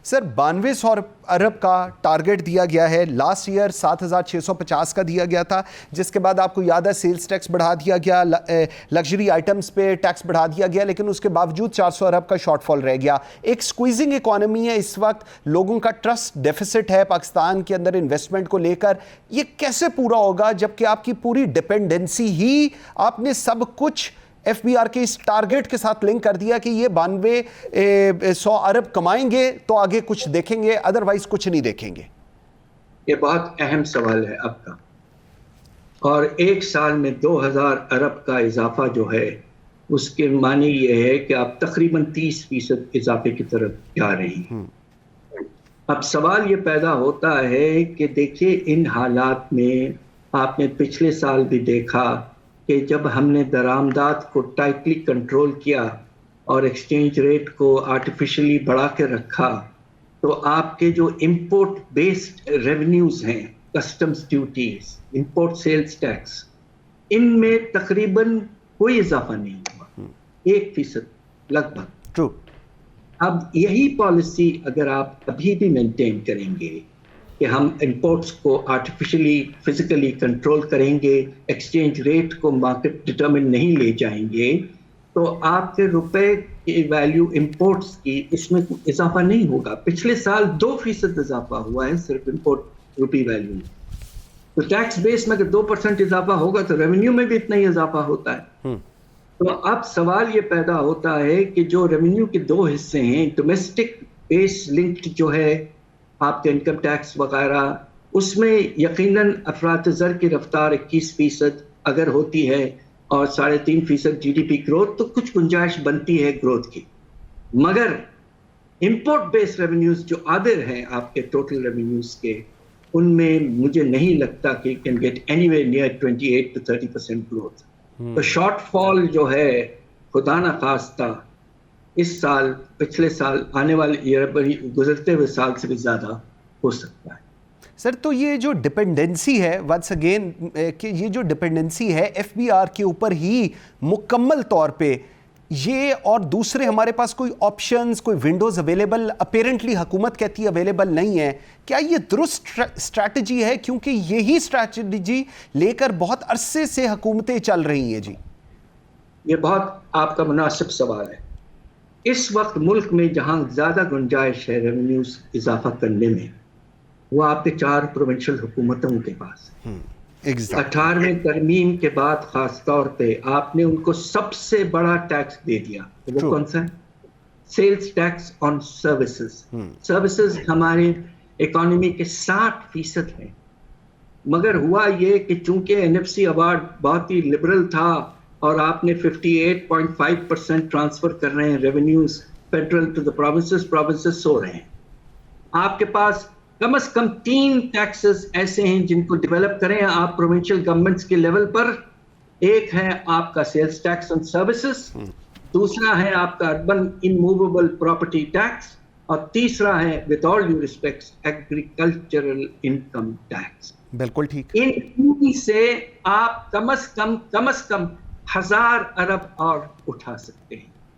سر 9200 ارب کا ٹارگٹ دیا گیا ہے، لاسٹ ایئر 7650 کا دیا گیا تھا، جس کے بعد آپ کو یاد ہے سیلز ٹیکس بڑھا دیا گیا، لگژری آئٹمز پہ ٹیکس بڑھا دیا گیا، لیکن اس کے باوجود 400 ارب کا شارٹ فال رہ گیا۔ ایک سکویزنگ اکانومی ہے اس وقت، لوگوں کا ٹرسٹ ڈیفیسٹ ہے پاکستان کے اندر انویسٹمنٹ کو لے کر، یہ کیسے پورا ہوگا جبکہ آپ کی پوری ڈیپینڈنسی ہی آپ نے سب کچھ ایف بی آر کے اس ٹارگٹ کے ساتھ لنک کر دیا کہ یہ 9200 ارب کمائیں گے تو آگے کچھ دیکھیں گے، ادروائز کچھ نہیں دیکھیں گے؟ یہ بہت اہم سوال ہے آپ کا، اور ایک سال میں 2000 ارب کا اضافہ جو ہے اس کے معنی یہ ہے کہ آپ تقریباً 30% اضافے کی طرف جا رہے ہیں۔ اب سوال یہ پیدا ہوتا ہے کہ دیکھیے ان حالات میں آپ نے پچھلے سال بھی دیکھا کہ جب ہم نے درآمدات کو ٹائٹلی کنٹرول کیا اور ایکسچینج ریٹ کو آرٹیفیشلی بڑھا کے رکھا تو آپ کے جو امپورٹ بیسڈ ریونیوز ہیں، customs duties, import sales tax, ان میں تقریباً کوئی اضافہ نہیں ہوا، 1% لگ بھگ۔ اب یہی پالیسی اگر آپ ابھی بھی مینٹین کریں گے کہ ہم امپورٹس کو آرٹیفیشلی فزیکلی کنٹرول کریں گے، ایکسچینج ریٹ کو مارکیٹ ڈٹرمن نہیں لے جائیں گے، تو آپ کے روپے کی ویلیو امپورٹس کی اس میں اضافہ نہیں ہوگا۔ پچھلے سال 2% اضافہ ہوا ہے صرف امپورٹ روپی ویلیو میں، تو ٹیکس بیس میں اگر 2% اضافہ ہوگا تو ریونیو میں بھی اتنا ہی اضافہ ہوتا ہے۔ تو اب سوال یہ پیدا ہوتا ہے کہ جو ریونیو کے دو حصے ہیں، ڈومیسٹک بیس لنکڈ جو ہے آپ کے انکم ٹیکس وغیرہ، اس میں یقیناً افراط زر کی رفتار 21% اگر ہوتی ہے اور 3.5% جی ڈی پی گروتھ، تو کچھ گنجائش بنتی ہے گروتھ کی، مگر امپورٹ بیس ریونیوز جو آدر ہیں آپ کے ٹوٹل ریونیوز کے، ان میں مجھے نہیں لگتا کہ you can get anywhere near 28 to 30% growth. تو شارٹ فال جو ہے خدا نہ خواستہ اس سال، پچھلے سال، آنے والے ایئر گزرتے ہوئے سال سے بھی زیادہ ہو سکتا ہے۔ سر تو یہ جو ڈپینڈنسی ہے، ونس اگین کہ یہ جو ڈپینڈنسی ہے ایف بی آر کے اوپر ہی مکمل طور پہ، یہ اور دوسرے ہمارے پاس کوئی آپشنز، کوئی ونڈوز اویلیبل اپیرنٹلی حکومت کہتی ہے اویلیبل نہیں ہے، کیا یہ درست اسٹریٹجی ہے؟ کیونکہ یہی اسٹریٹجی لے کر بہت عرصے سے حکومتیں چل رہی ہیں۔ جی یہ بہت آپ کا مناسب سوال ہے۔ اس وقت ملک میں جہاں زیادہ گنجائش ہے ریونیوز اضافہ کرنے میں، وہ آپ کے 4 پروونشل حکومتوں کے پاس ہے۔ 18ویں ترمیم کے بعد خاص طور پہ آپ نے ان کو سب سے بڑا ٹیکس دے دیا، وہ کون سا ہے؟ Sales tax on services. Services ہمارے اکانومی کے 60% ہیں، مگر ہوا یہ کہ چونکہ این ایف سی ایوارڈ بہت ہی لبرل تھا اور آپ نے 58.5% ٹرانسفر کر رہے ہیں revenues federal to the provinces, provinces سو رہے ہیں۔ آپ کے پاس کم از کم 3 ٹیکسز ایسے ہیں جن کو ڈیولپ کریں آپ پروونشل گورنمنٹس کے لیول پر۔ ایک ہے آپ کا سیلز ٹیکس آن سروسز، دوسرا ہے آپ کا اربن انموویبل پراپرٹی ٹیکس، اور تیسرا ہے with all due respects agricultural income tax. بالکل ٹھیک۔ ان سے آپ کم از کم 1000 ارب اور اٹھا سکتے ہیں۔